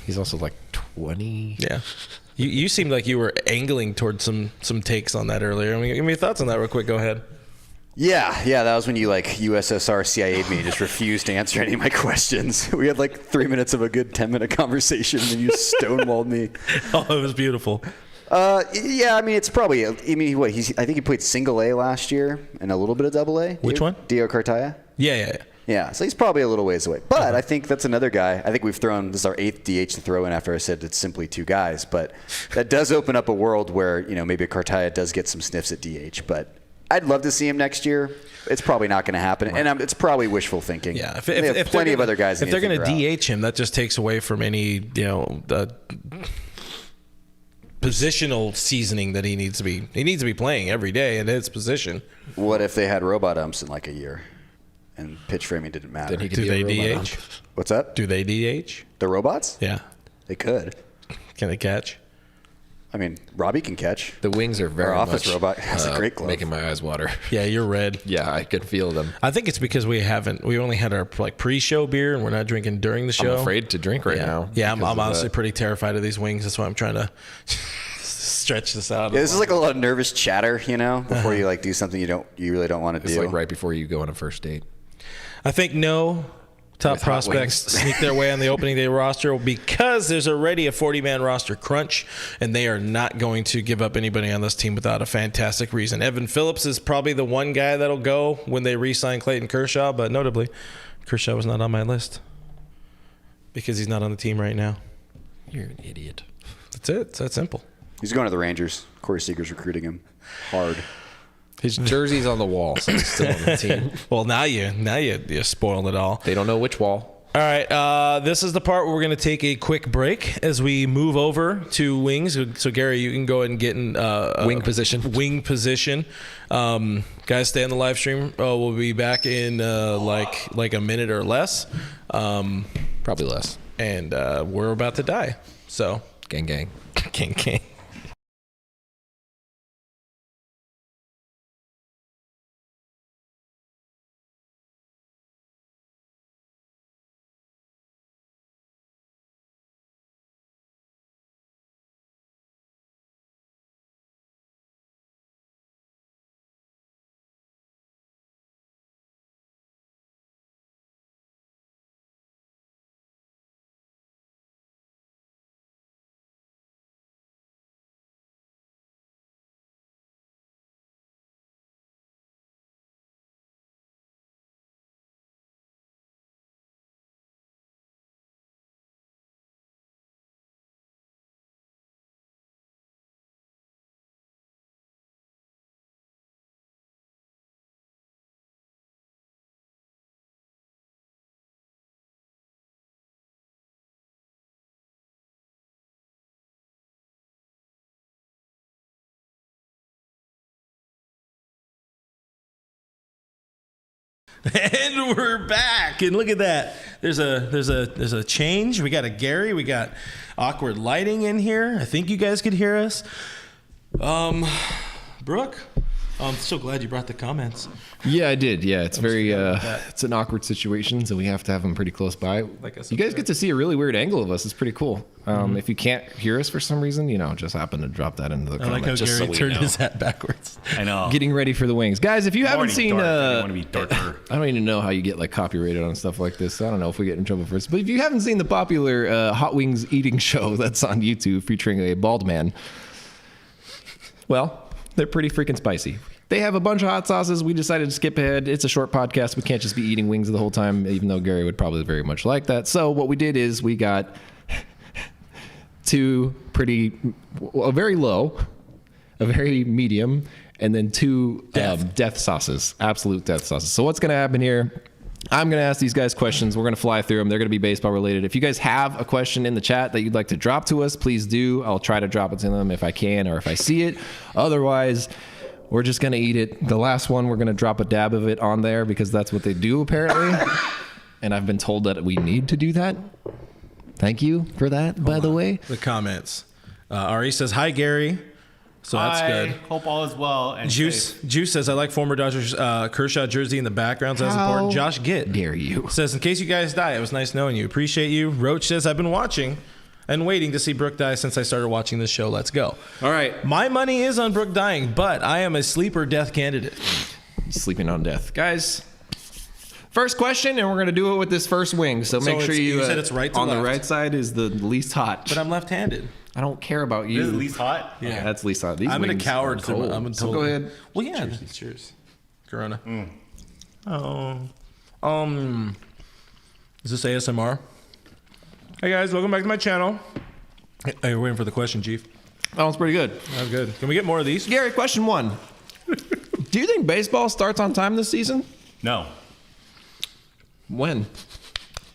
He's also like 20. yeah. You seemed like you were angling towards some takes on that earlier. I mean, give me your thoughts on that real quick. Go ahead. Yeah, that was when you USSR CIA'd me and just refused to answer any of my questions. We had 3 minutes of a good 10-minute conversation and you stonewalled me. Oh, it was beautiful. Yeah, I mean, it's probably, I think he played single A last year and a little bit of double A. Which one? Diego Cartaya. Yeah. Yeah, so he's probably a little ways away. But I think that's another guy. I think this is our 8th DH to throw in after I said it's simply 2 guys. But that does open up a world where, maybe Cartaya does get some sniffs at DH. But I'd love to see him next year. It's probably not going to happen. And it's probably wishful thinking. Yeah. They have plenty of other guys. If they're going to DH him, that just takes away from any, positional seasoning that he needs to be playing every day in his position. What if they had robot umps in a year and pitch framing didn't matter? Then he could Do be a they robot. DH? What's that? Do they DH? The robots? Yeah. They could. Can they catch? I mean, Robbie can catch. The wings are very Our office much, robot has a great glove. making my eyes water. Yeah, you're red. Yeah, I can feel them. I think it's because we only had our pre-show beer and we're not drinking during the show. I'm afraid to drink right now. Yeah, I'm because of honestly that. pretty terrified of these wings. That's why I'm trying to stretch this out. Yeah, this is a lot of nervous chatter, before you do something you really don't want to It's do. like right before you go on a first date. I think no top With hot prospects wings. sneak their way on the opening day roster because there's already a 40-man roster crunch, and they are not going to give up anybody on this team without a fantastic reason. Evan Phillips is probably the one guy that'll go when they re-sign Clayton Kershaw, but notably, Kershaw was not on my list because he's not on the team right now. You're an idiot. That's it. It's that simple. He's going to the Rangers. Corey Seager's recruiting him hard. His jersey's on the wall, so he's still on the team. Well, now you spoiled it all. They don't know which wall. All right, this is the part where we're going to take a quick break as we move over to wings. So, Gary, you can go ahead and get in Wing position. Wing position. Guys, stay on the live stream. We'll be back in like a minute or less. Probably less. And we're about to die. So, Gang, gang. gang. And we're back. And look at that. There's a change. We got a Gary. We got awkward lighting in here. I think you guys could hear us. Brooke, I'm so glad you brought the comments. Yeah, I did. Yeah, it's very it's an awkward situation, so we have to have them pretty close by. You guys get to see a really weird angle of us. It's pretty cool. If you can't hear us for some reason, just happen to drop that into the comments. I like how just Gary so turned his hat backwards. I know. Getting ready for the wings, guys. If you haven't seen, I want to be darker. I don't even know how you get like copyrighted on stuff like this. I don't know if we get in trouble for this, but if you haven't seen the popular Hot Wings eating show that's on YouTube featuring a bald man, well, they're pretty freaking spicy. They have a bunch of hot sauces. We decided to skip ahead. It's a short podcast. We can't just be eating wings the whole time, even though Gary would probably very much like that. So what we did is we got a very low, a very medium, and then two death sauces, absolute death sauces. So what's going to happen here? I'm going to ask these guys questions. We're going to fly through them. They're going to be baseball related. If you guys have a question in the chat that you'd like to drop to us, please do. I'll try to drop it to them if I can or if I see it. Otherwise, we're just going to eat it. The last one, we're going to drop a dab of it on there because that's what they do apparently. And I've been told that we need to do that. Thank you for that, by the way. The comments. Ari says, hi, Gary. So that's good. Hope all is well. And Juice says, I like former Dodgers Kershaw jersey in the background. So that's important. Josh Gitt dare you. Says, in case you guys die, it was nice knowing you. Appreciate you. Roach says, I've been watching and waiting to see Brooke die since I started watching this show. Let's go. All right. My money is on Brooke dying, but I am a sleeper death candidate. Sleeping on death. Guys, first question, and we're going to do it with this first wing. So make sure you said it's right to on left. the right side is the least hot. But I'm left-handed. I don't care about you. This is least hot? Yeah. Okay, that's least hot. These I'm in a wings coward. are cold. So go ahead. Well, yeah. Cheers. Corona. Is this ASMR? Hey guys, welcome back to my channel. Hey, we're waiting for the question, Chief. That one's pretty good. Oh, good. Can we get more of these? Gary, question one. Do you think baseball starts on time this season? No. When?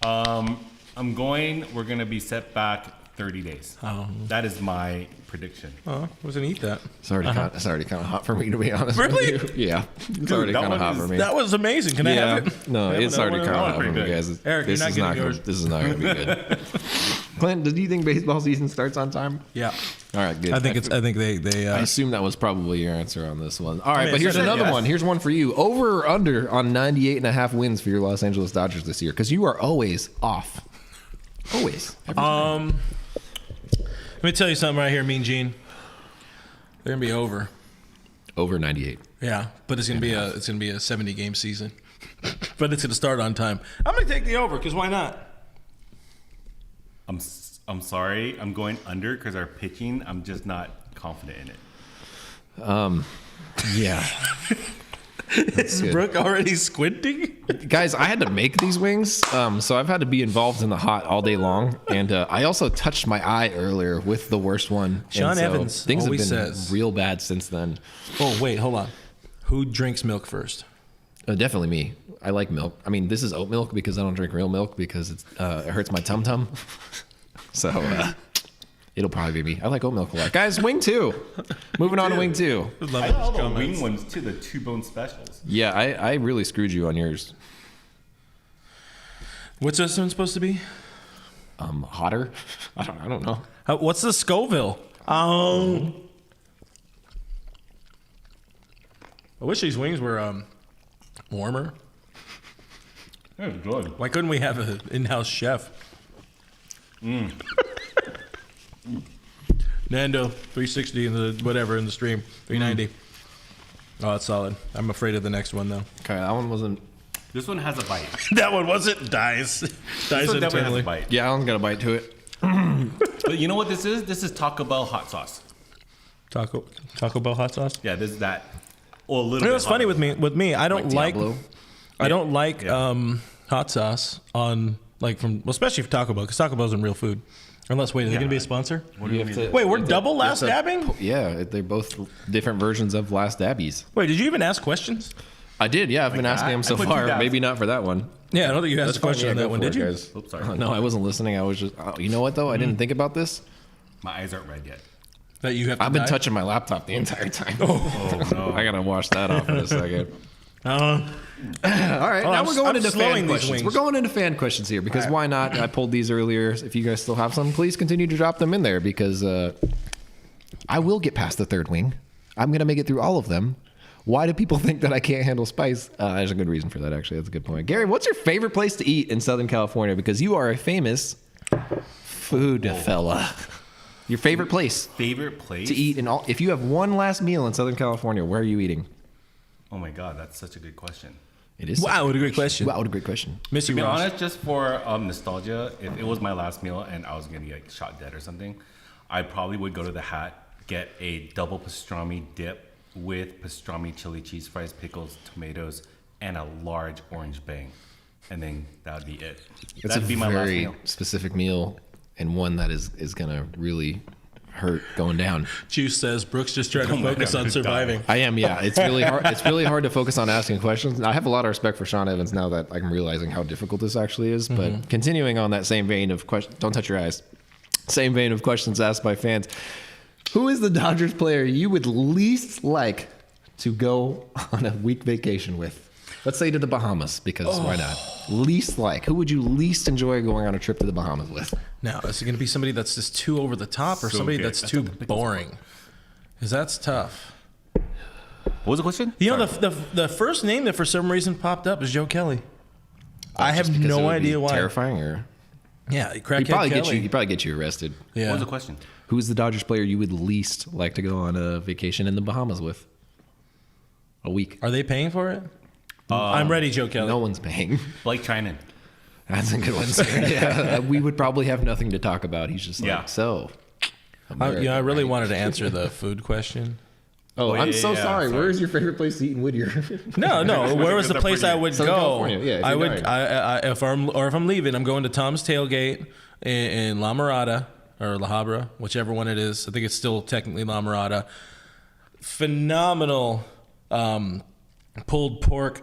We're going to be set back 30 days. Oh. That is my prediction. Oh, I wasn't eat that. It's already kind of hot for me, to be honest. Really? With you. Yeah. It's already that kind of one hot for me. That was amazing. Can I have it? No, it's already kind of hot for me, good. guys. Eric, this you're not is getting not yours. this is not going to be good. Clint, do you think baseball season starts on time? Yeah. All right, good. I think they. I assume that was probably your answer on this one. All right, mean, but here's it's another yes. one. Here's one for you. Over or under on 98.5 wins for your Los Angeles Dodgers this year? Because you are always off. Always. Every time. Let me tell you something right here, Mean Gene. They're gonna be over. Over 98. Yeah, but it's gonna be a 70-game season. But it's gonna start on time. I'm gonna take the over because why not? I'm sorry. I'm going under because our pitching, I'm just not confident in it. Yeah. Is Brooke already squinting? Guys, I had to make these wings, so I've had to be involved in the hot all day long. And I also touched my eye earlier with the worst one. Sean and so Evans things have always been says- real bad since then. Oh wait, hold on. Who drinks milk first? Definitely me. I like milk. I mean, this is oat milk because I don't drink real milk because it hurts my tum-tum. So it'll probably be me. I like oat milk a lot. Guys, wing two. Moving on to wing two. I like all the wing ones too, the 2-bone specials. Yeah, I really screwed you on yours. What's this one supposed to be? Hotter? I don't know. What's the Scoville? I wish these wings were warmer. That's good. Why couldn't we have an in-house chef? Nando 360 in the whatever in the stream 390. Oh, it's solid. I'm afraid of the next one though. Okay, that one wasn't. This one has a bite. That one wasn't dies. This Dies one definitely has internally. a bite. Yeah, that one's got a bite to it. But you know what this is? This is Taco Bell hot sauce. Taco Bell hot sauce. Yeah, this is that. Or a little You know bit what's funny hotter. with me? I don't like Diablo. I don't like hot sauce on especially for Taco Bell because Taco Bell's in real food. Unless wait, are they gonna be a sponsor? What do you mean? Wait, we're double last dabbing? Yeah, they're both different versions of Last Dabbies. Wait, did you even ask questions? I did, yeah. I've been asking them so I put far. 2,000. Maybe not for that one. Yeah, I don't think you asked a question on Yeah, that go one, for did it, you? guys. Oops, sorry. No, I wasn't listening. I was just. You know what though? I didn't think about this. My eyes aren't red yet. That you have to I've been die? touching my laptop the entire time. Oh, no. I gotta wash that off in a second. All right, now we're going into fan questions. We're going into fan questions here because why not? I pulled these earlier. If you guys still have some, please continue to drop them in there because I will get past the third wing. I'm going to make it through all of them. Why do people think that I can't handle spice? There's a good reason for that, actually. That's a good point. Gary, what's your favorite place to eat in Southern California? Because you are a famous food fella. Your favorite place? Favorite place? To eat in all. If you have one last meal in Southern California, where are you eating? Oh my God, that's such a good question. It is. Wow, what a great question. Wow, what a great question. To be honest, just for nostalgia, if it was my last meal and I was going to get shot dead or something, I probably would go to the Hat, get a double pastrami dip with pastrami chili cheese fries, pickles, tomatoes, and a large orange bang. And then that would be it. It's That'd be my last meal. Specific meal and one that is going to really hurt going down. Juice says Brooks just trying to focus on surviving. I am, yeah. It's really hard. It's really hard to focus on asking questions. I have a lot of respect for Sean Evans now that I'm realizing how difficult this actually is. But continuing on that same vein of questions, don't touch your eyes. Same vein of questions asked by fans. Who is the Dodgers player you would least like to go on a week vacation with? Let's say to the Bahamas, because why not? Least like. Who would you least enjoy going on a trip to the Bahamas with? Now, is it going to be somebody that's just too over the top or So somebody good. that's too boring? Because that's tough. What was the question? You know, the first name that for some reason popped up is Joe Kelly. I have Just because it no would be idea why. Terrifying, or Yeah, he'd crackhead probably Kelly. he'd probably get you arrested. Yeah. What was the question? Who's the Dodgers player you would least like to go on a vacation in the Bahamas with? A week. Are they paying for it? I'm ready, Joe Kelly. No one's paying. Blake Trinan. That's a good one, sir. Yeah, we would probably have nothing to talk about. He's just like, Yeah. so. I really wanted to answer the food question. Oh, I'm yeah, so yeah, sorry. sorry. Where is your favorite place to eat in Whittier? No. Where was the place I would Southern go? California, yeah, if I you're would. dying. If I'm leaving, I'm going to Tom's Tailgate in La Mirada or La Habra, whichever one it is. I think it's still technically La Mirada. Phenomenal pulled pork.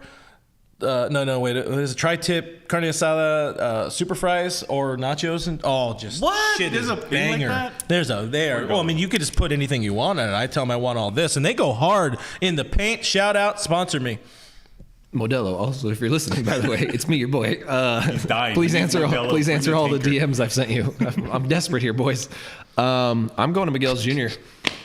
Wait. It was a tri-tip carne asada, super fries or nachos, and just What? shit There's is a thing like banger. that? There's a there. Well, I mean, you could just put anything you want on it. I tell them I want all this, and they go hard in the paint. Shout out, sponsor me. Modelo, also, if you're listening, by the way, it's me, your boy. dying. Please He's answer. Modelo, Please answer all the Taker. DMs I've sent you. I'm desperate here, boys. I'm going to Miguel's Jr.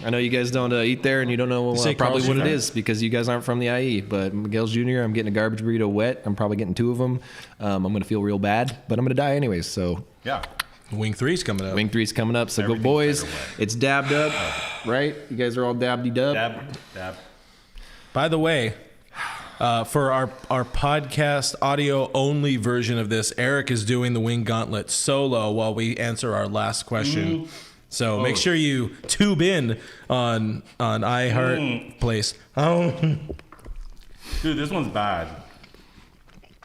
I know you guys don't eat there, and you don't know say probably Carl's what it Jr.? is because you guys aren't from the IE. But Miguel's Jr. I'm getting a garbage burrito wet. I'm probably getting 2 of them. I'm going to feel real bad, but I'm going to die anyways. So Yeah. Wing 3's coming up. Wing 3's coming up. So go, Everything's boys. better wet. It's dabbed up, right? You guys are all dabby-dub. Dab. By the way, for our podcast audio only version of this, Eric is doing the Wing Gauntlet solo while we answer our last question. So make sure you tube in on iHeart Place. Dude, this one's bad.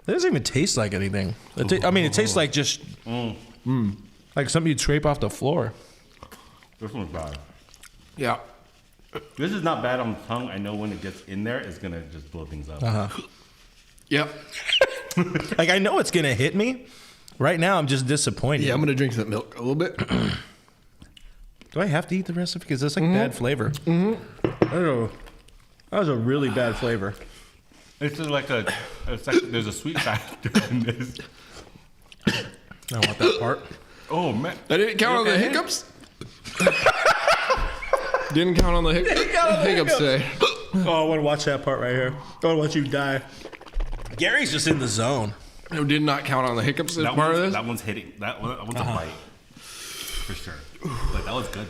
It doesn't even taste like anything. It tastes like just like something you'd scrape off the floor. This one's bad. Yeah. This is not bad on the tongue. I know when it gets in there, it's going to just blow things up. Yep. Like I know it's gonna hit me. Right now, I'm just disappointed. Yeah, I'm going to drink some milk a little bit. Do I have to eat the rest of it? Because that's like bad flavor. That was a really bad flavor. It's just like there's a sweet factor in this. I want that part. Oh, man. I didn't count on the hiccups. Didn't count on the hiccups today. Oh, I want to watch that part right here. I want to watch you die. Gary's just in the zone. No, did not count on the hiccups as part of this. That one's hitting. That one's a bite. For sure. But that was good.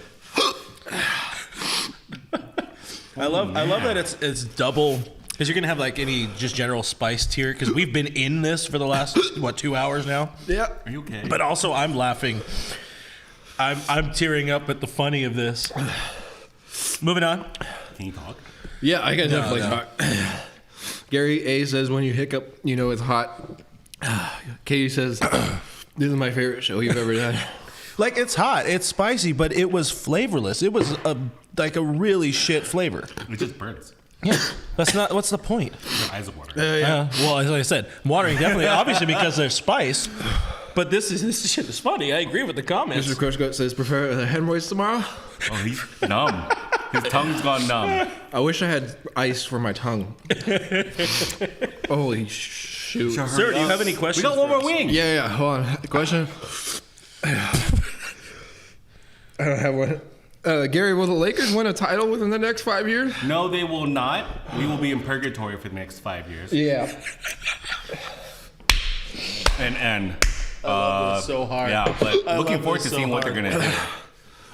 I love that it's double. Because you're gonna have like any just general spice tier. Because we've been in this for the last 2 hours now. Yeah. Are you okay? But also I'm laughing. I'm tearing up at the funny of this. Moving on. Can you talk? Yeah, I can definitely no. talk. Gary A says when you hiccup, you know it's hot. Katie says this is my favorite show you've ever done. Like it's hot, it's spicy, but it was flavorless. It was a really shit flavor. It just burns. Yeah, that's not. What's the point? Your eyes are watering. Well, as I said, I'm watering definitely, obviously because there's spice. But this shit is funny. I agree with the comments. Mr. Crushgut says prefer the hemorrhoids tomorrow. Oh, he's numb. His tongue's gone numb. I wish I had ice for my tongue. Holy shoot. Sir, do you have any questions? We got one for more us? wing. Yeah, hold on. Question? I don't have one. Gary, will the Lakers win a title within the next 5 years? No, they will not. We will be in purgatory for the next 5 years. Yeah. And I love this so hard. Yeah, but I looking love forward this to so seeing what they're hard. gonna do.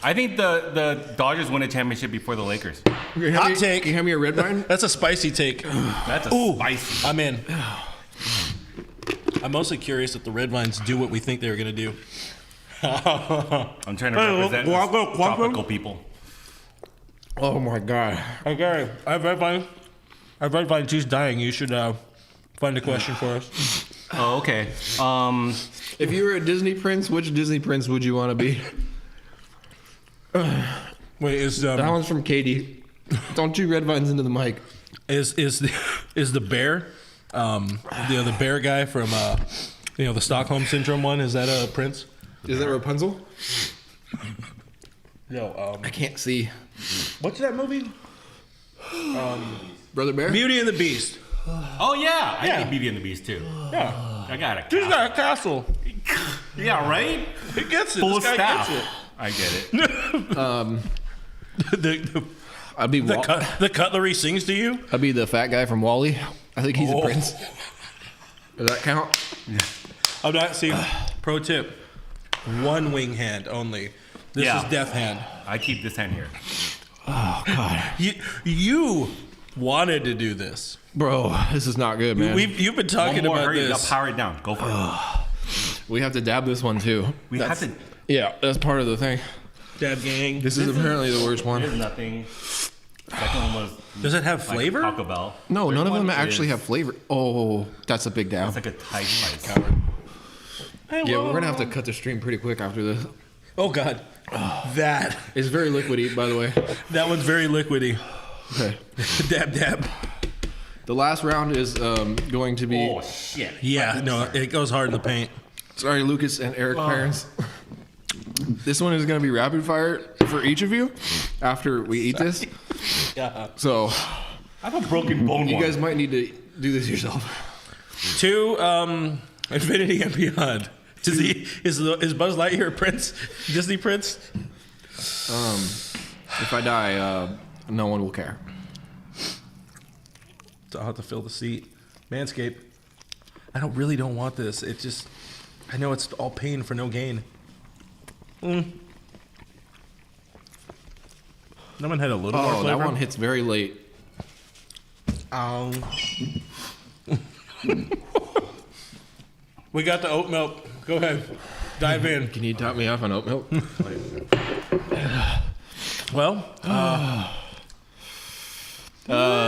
I think the Dodgers win a championship before the Lakers. Hot take. Can you hand me a red wine? That's a spicy take. That's a spicy. I'm in. I'm mostly curious if the Red Vines do what we think they were going to do. I'm trying to represent tropical people. Oh my God. Hey, Gary, I have Red Vine. I have Red Vine. She's dying. You should find a question for us. Oh, okay. If you were a Disney prince, which Disney prince would you want to be? Wait, is That one's from Katie. Don't do red vines into the mic. is the bear, the bear guy from the Stockholm Syndrome one? Is that a prince? Is that Rapunzel? No. I can't see. What's that movie? Brother Bear? Beauty and the Beast. Oh yeah, I Yeah. think Beauty and the Beast too. Yeah, I got it. he's got a castle. Yeah, right. He gets it. Full This guy staff. gets it. I get it. I'd be The cutlery sings to you. I'd be the fat guy from Wall-E. I think he's a Oh. prince. Does that count? I'm not seeing. Pro tip: one wing hand only. This Yeah. is death hand. I keep this hand here. Oh God, You wanted to do this. bro, this is not good, man. You've been talking One more, about hurry. You this. gotta power it down. Go for it. We have to dab this one too. We have to. Yeah, that's part of the thing. Dab gang. This is apparently the worst There's one. nothing. Second one was. Does it have like flavor? Taco Bell. No, Third none of them one actually is- have flavor. Oh, that's a big down. It's like a Thai spice. Hey, Yeah, whoa. we're gonna have to cut the stream pretty quick after this. Oh God, that It's very liquidy, by the way. one's very liquidy. Okay. Dab dab. The last round is going to be. Oh shit. Yeah, no, it goes hard in the paint. Sorry, Lucas and Eric parents. This one is going to be rapid fire for each of you after we eat this. Yeah. So I have a broken bone. you one. guys might need to do this yourself. To Infinity and Beyond. Is Buzz Lightyear a prince? Disney prince? If I die, no one will care. So I'll have to fill the seat. Manscaped. I really don't want this. It just, I know it's all pain for no gain. That one had a little more Oh, flavor. that one hits very late. We got the oat milk. Go ahead. Dive in. Can you top me off on oat milk? Well,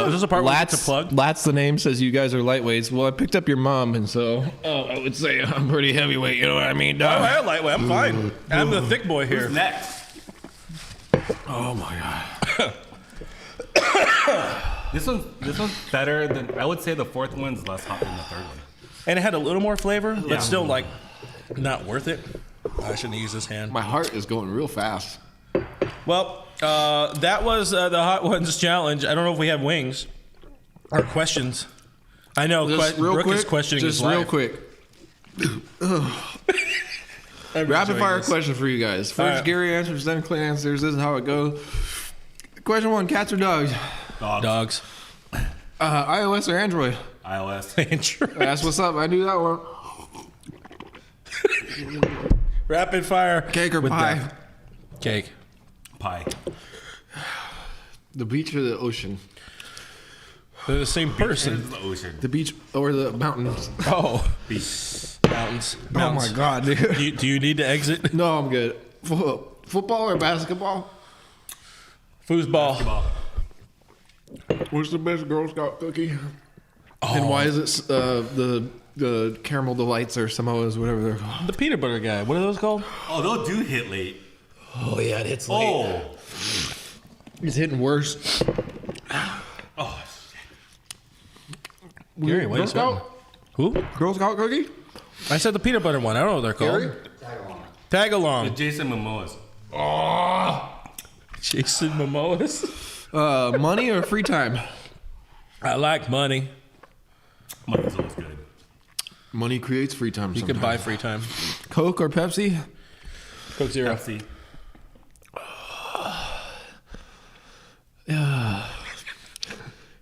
is this a part where we get to plug? Lats the name says you guys are lightweights. Well, I picked up your mom, and so I would say I'm pretty heavyweight. You know what I mean, Oh, dog? I lightweight. I'm fine. I'm the thick boy here. Next. Oh my god. This one's better than I would say. The fourth one's less hot than the third one. And it had a little more flavor, Yeah. but still, like, not worth it. I shouldn't use this hand. My heart is going real fast. Well, that was the Hot Ones challenge. I don't know if we have wings or questions. I know Just real Brooke is quick. questioning Just his real life. quick. I'm Rapid enjoying fire this. question for you guys. First, right. Gary answers, then Clint answers. This is how it goes. Question 1: cats or dogs? Dogs. iOS or Android? iOS. That's what's up. I knew that one. Rapid fire. Cake or with pie? death. Cake. Pie. The beach or the ocean? They're the same person. It's the ocean. The beach or the mountains? Oh, Beach. mountains. Oh my god, dude. Do you need to exit? No, I'm good. Football or basketball? Foosball. Ball. What's the best Girl Scout cookie? And why is it the caramel delights or Samoas, whatever they're called? The peanut butter guy. What are those called? Oh, those do hit late. Oh yeah, it's Oh. It's hitting worse. Oh. Gary, what are Girl you saying? Scout? Who? Girl Scout cookie? I said the peanut butter one. I don't know what they're called. Gary? Tag along. Jason Momoa's. Oh, Jason Momoa's. Money or free time? I like money. Money's always good. Money creates free time. You can buy free time. Coke or Pepsi? Coke Zero. Pepsi.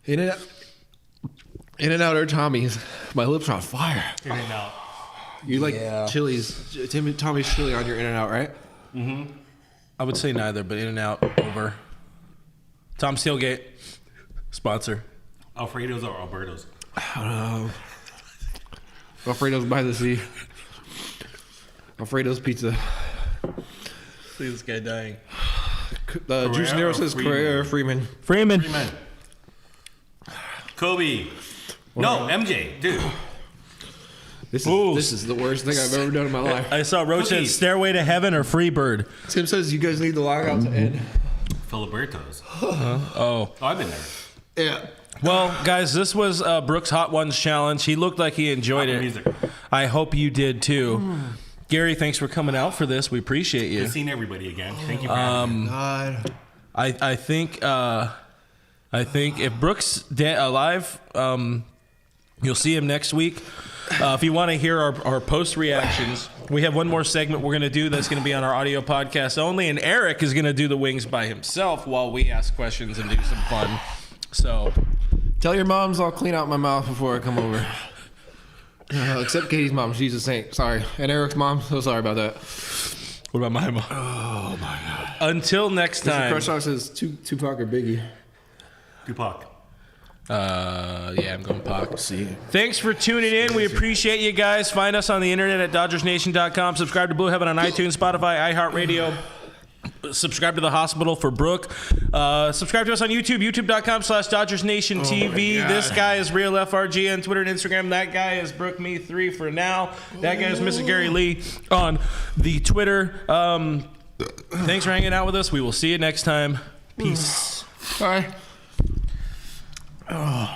In-N-Out or Tommy's? My lips are on fire. In and out. You like Chili's, Tommy's chili on your In-N-Out, right? I would say neither, but In-N-Out over. Tom's Tailgate sponsor. Alfredo's or Alberto's? Alfredo's by the sea. Alfredo's pizza. See this guy dying. Juice Nero says Correa or Freeman. Freeman. Kobe. No, MJ, dude. This is the worst thing I've ever done in my life. I saw Roach said Cookie. Stairway to Heaven or Freebird. Tim says you guys need the lockout to end. Filiberto's. Oh. I've been there. Yeah. Well, guys, this was Brooks' Hot Ones Challenge. He looked like he enjoyed it. Music. I hope you did too. Gary, thanks for coming out for this. We appreciate you. Good seeing everybody again. Thank you for having me. God. I think if Brooks alive, you'll see him next week. If you want to hear our post reactions, we have one more segment we're going to do that's going to be on our audio podcast only, and Eric is going to do the wings by himself while we ask questions and do some fun. So, Tell your moms I'll clean out my mouth before I come over. Except Katie's mom. She's a saint. Sorry. And Eric's mom. So sorry about that. what about my mom? Oh, my God. Until next Mr. time. Crush House says Tupac or Biggie. Tupac. Yeah, I'm going Pac. See. Thanks for tuning in. We appreciate you guys. Find us on the internet at DodgersNation.com. Subscribe to Blue Heaven on iTunes, Spotify, iHeartRadio. Subscribe to The Hospital for Brooke. Subscribe to us on YouTube, youtube.com/DodgersNationTV. This guy is Real FRG on Twitter and Instagram. That guy is Brooke Me3 for now. That guy is Mr. Gary Lee on the Twitter. Thanks for hanging out with us. We will see you next time. Peace. Bye. Oh.